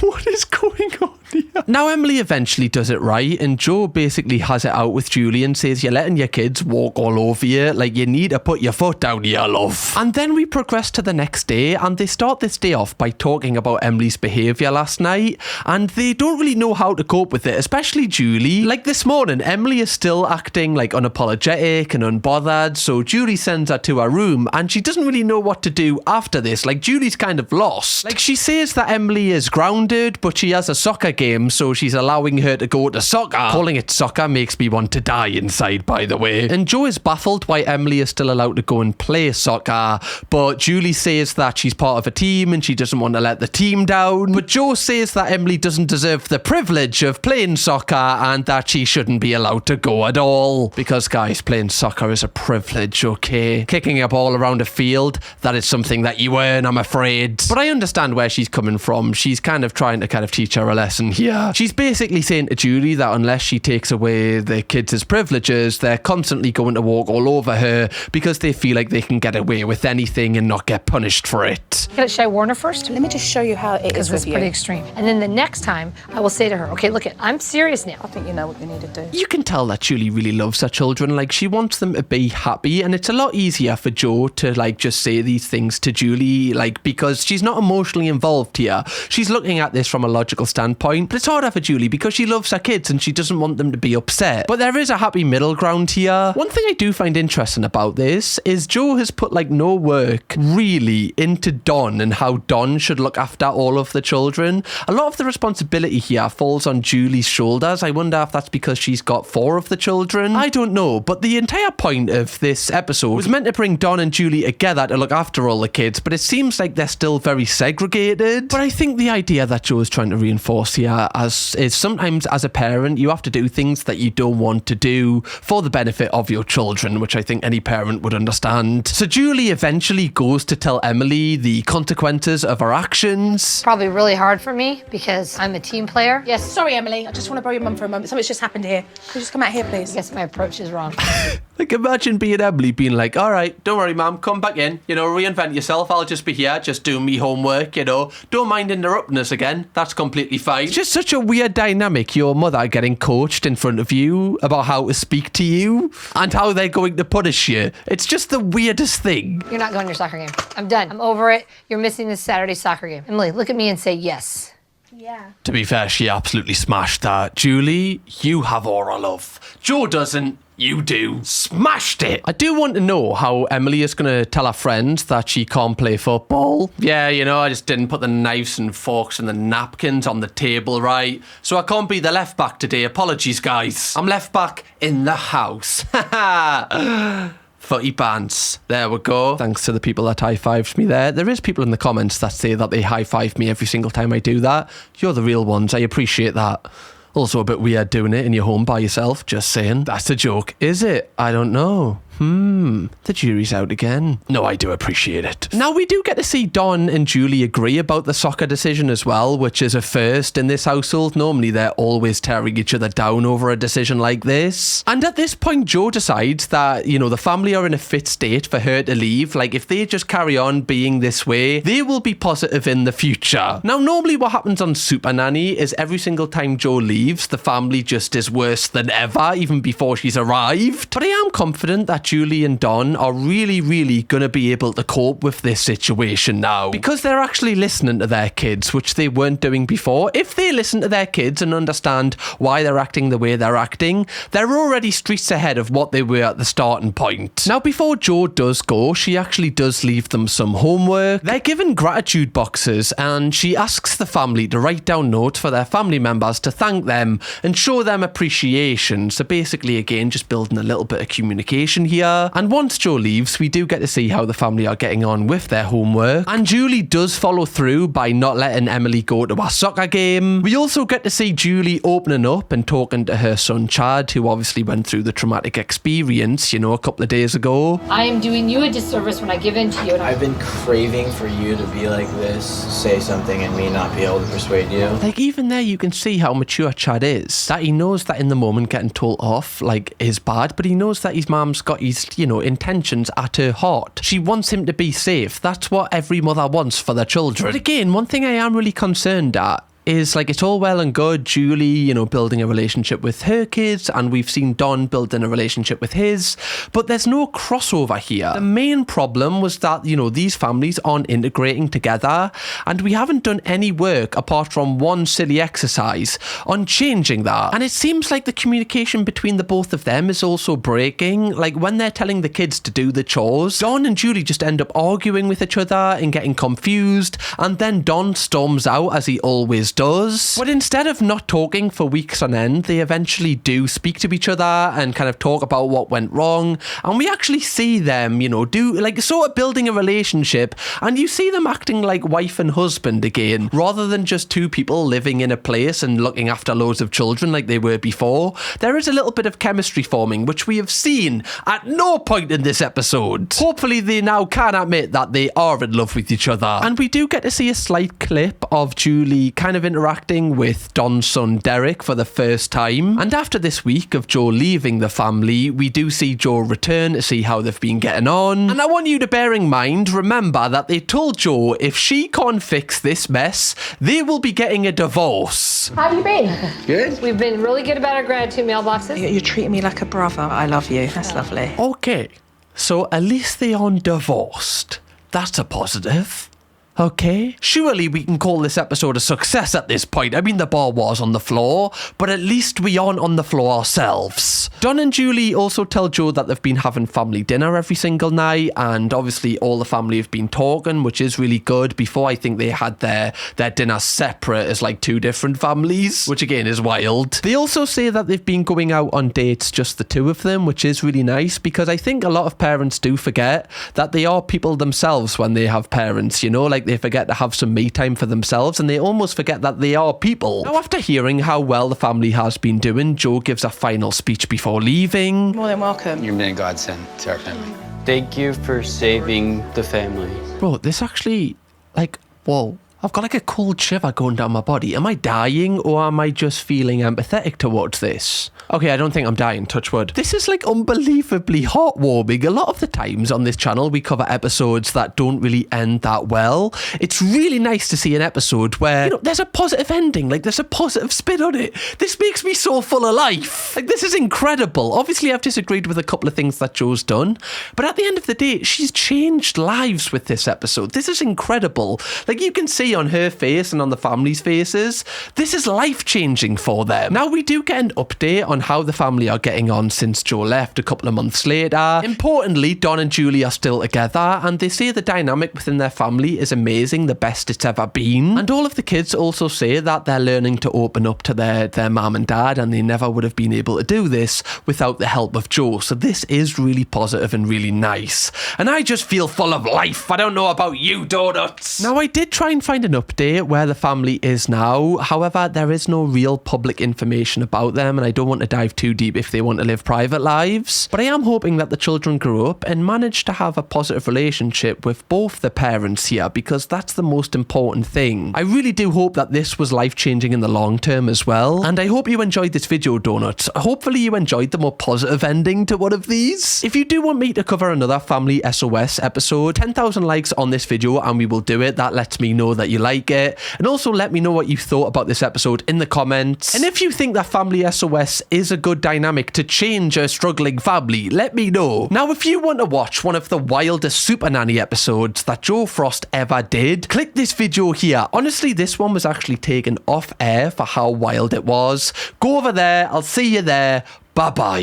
What is going on here? Now, Emily eventually does it right, and Jo basically has it out with Julie and says, you're letting your kids walk all over you. Like, you need to put your foot down here, love. And then we progress to the next day, and they start this day off by talking about Emily's behaviour last night, and they don't really know how to cope with it, especially Julie. Like, this morning, Emily is still acting, like, unapologetic and unbothered, so Julie sends her to her room, and she doesn't really know what to do after this. Like, Julie's kind of lost. Like, she says that Emily is grounded, but she has a soccer game, so she's allowing her to go to soccer. Calling it soccer makes me want to die inside, by the way. And Jo is baffled why Emily is still allowed to go and play soccer, but Julie says that she's part of a team and she doesn't want to let the team down. But Jo says that Emily doesn't deserve the privilege of playing soccer and that she shouldn't be allowed to go at all. Because, guys, playing soccer is a privilege, okay? Kicking a ball around a field, that is something that you earn, I'm afraid. But I understand where she's coming from. She's kind of trying to kind of teach her a lesson here. She's basically saying to Julie that unless she takes away the kids' privileges, they're constantly going to walk all over her because they feel like they can get away with anything and not get punished for it. Should I warn her first? Let me just show you how it is Because with it's you. pretty extreme. And then the next time, I will say to her, okay, look, I'm serious now. I think you know what you need to do. You can tell that Julie really loves her children. Like, she wants them to be happy, and it's a lot easier for Jo to, like, just say these things to Julie, like, because she's not emotionally involved here. She's looking at this from a logical standpoint, but it's harder for Julie because she loves her kids and she doesn't want them to be upset. But there is a happy middle ground here. One thing I do find interesting about this is Jo has put, like, no work really into Don and how Don should look after all of the children. A lot of the responsibility here falls on Julie's shoulders. I wonder if that's because she's got 4 of the children. I don't know, but the entire point of this episode was meant to bring Don and Julie together to look after all the kids, but it seems like they're still very segregated. But I think the idea that Jo is trying to reinforce here is sometimes as a parent you have to do things that you don't want to do for the benefit of your children, which I think any parent would understand. So Julie eventually goes to tell Emily the consequences of her actions. Probably really hard for me because I'm a team player. Yes, Sorry, Emily. I just want to borrow your mum for a moment. Something's just happened here. Could you just come out here, please? I guess my approach is wrong. Like, imagine being Emily being like, all right, don't worry, ma'am, come back in, you know, reinvent yourself. I'll just be here, just doing me homework, you know. Don't mind interrupting us again. That's completely fine. It's just such a weird dynamic, your mother getting coached in front of you about how to speak to you and how they're going to punish you. It's just the weirdest thing. You're not going to your soccer game. I'm done. I'm over it. You're missing this Saturday soccer game. Emily, look at me and say yes. Yeah. To be fair, she absolutely smashed that. Julie, you have aura love. Jo doesn't. You do. Smashed it. I do want to know how Emily is going to tell her friends that she can't play football. Yeah, you know, I just didn't put the knives and forks and the napkins on the table right. So I can't be the left back today. Apologies, guys. I'm left back in the house. Footy pants. There we go. Thanks to the people that high-fived me there. There is people in the comments that say that they high-five me every single time I do that. You're the real ones. I appreciate that. Also a bit weird doing it in your home by yourself, just saying. That's a joke. Is it? I don't know. The jury's out again. No, I do appreciate it. Now, we do get to see Don and Julie agree about the soccer decision as well, which is a first in this household. Normally, they're always tearing each other down over a decision like this. And at this point, Jo decides that, you know, the family are in a fit state for her to leave. Like, if they just carry on being this way, they will be positive in the future. Now, normally what happens on Supernanny is every single time Jo leaves, the family just is worse than ever, even before she's arrived. But I am confident that that Julie and Don are really going to be able to cope with this situation now, because they're actually listening to their kids, which they weren't doing before. If they listen to their kids and understand why they're acting the way they're acting, they're already streets ahead of what they were at the starting point. Now, before Jo does go, she actually does leave them some homework. They're given gratitude boxes, and she asks the family to write down notes for their family members to thank them and show them appreciation. So basically, again, just building a little bit of communication here. And once Jo leaves, we do get to see how the family are getting on with their homework. And Julie does follow through by not letting Emily go to a soccer game. We also get to see Julie opening up and talking to her son Chad, who obviously went through the traumatic experience, you know, a couple of days ago. I am doing you a disservice when I give in to you. I've been craving for you to be like this, say something and me not be able to persuade you. Like, even there you can see how mature Chad is. That he knows that in the moment getting told off, like, is bad, but he knows that his mom's got his, you know, intentions at her heart. She wants him to be safe. That's what every mother wants for their children. But again, one thing I am really concerned at is, like, it's all well and good Julie, you know, building a relationship with her kids, and we've seen Don building a relationship with his, but there's no crossover here. The main problem was that, you know, these families aren't integrating together, and we haven't done any work apart from one silly exercise on changing that. And it seems like the communication between the both of them is also breaking. Like, when they're telling the kids to do the chores, Don and Julie just end up arguing with each other and getting confused, and then Don storms out, as he always does. But instead of not talking for weeks on end, they eventually do speak to each other and kind of talk about what went wrong, and we actually see them, you know, do, like, sort of building a relationship, and you see them acting like wife and husband again, rather than just two people living in a place and looking after loads of children like they were before. There is a little bit of chemistry forming, which we have seen at no point in this episode. Hopefully they now can admit that they are in love with each other, and we do get to see a slight clip of Julie kind of interacting with Don's son Derek for the first time. And after this week of Jo leaving the family, we do see Jo return to see how they've been getting on. And I want you to bear in mind, remember that they told Jo if she can't fix this mess, they will be getting a divorce. How have you been? Good. We've been really good about our gratitude mailboxes. You're treating me like a brother. I love you. That's lovely. Okay, so at least they aren't divorced. That's a positive. Okay, surely we can call this episode a success at this point. I mean, the bar was on the floor, but at least we aren't on the floor ourselves. Don and Julie also tell Jo that they've been having family dinner every single night, and obviously all the family have been talking, which is really good. Before, I think they had their dinner separate as like two different families, which again is wild. They also say that they've been going out on dates, just the two of them, which is really nice, because I think a lot of parents do forget that they are people themselves when they have parents, you know, like they forget to have some me time for themselves, and they almost forget that they are people. Now, after hearing how well the family has been doing, Jo gives a final speech before leaving. More than welcome. You've been a godsend to our family. Thank you for saving the family. Bro, this actually, like, whoa. I've got like a cold shiver going down my body. Am I dying, or am I just feeling empathetic towards this? Okay, I don't think I'm dying, touch wood. This is like unbelievably heartwarming. A lot of the times on this channel we cover episodes that don't really end that well. It's really nice to see an episode where, you know, there's a positive ending, like there's a positive spin on it. This makes me so full of life. Like, this is incredible. Obviously I've disagreed with a couple of things that Jo's done, but at the end of the day, she's changed lives with this episode. This is incredible. Like, you can see on her face and on the family's faces, this is life-changing for them. Now, we do get an update on how the family are getting on since Jo left a couple of months later. Importantly, Don and Julie are still together, and they say the dynamic within their family is amazing, the best it's ever been. And all of the kids also say that they're learning to open up to their mum and dad, and they never would have been able to do this without the help of Jo. So this is really positive and really nice. And I just feel full of life. I don't know about you, donuts. Now, I did try and find an update where the family is now. However, there is no real public information about them, and I don't want to dive too deep if they want to live private lives. But I am hoping that the children grow up and manage to have a positive relationship with both the parents here, because that's the most important thing. I really do hope that this was life-changing in the long term as well. And I hope you enjoyed this video, donuts. Hopefully you enjoyed the more positive ending to one of these. If you do want me to cover another Family SOS episode, 10,000 likes on this video and we will do it. That lets me know that you like it. And also let me know what you thought about this episode in the comments. And if you think that Family SOS is a good dynamic to change a struggling family, let me know. Now, if you want to watch one of the wildest Supernanny episodes that Joe Frost ever did, click this video here. Honestly, this one was actually taken off air for how wild it was. Go over there, I'll see you there. Bye bye.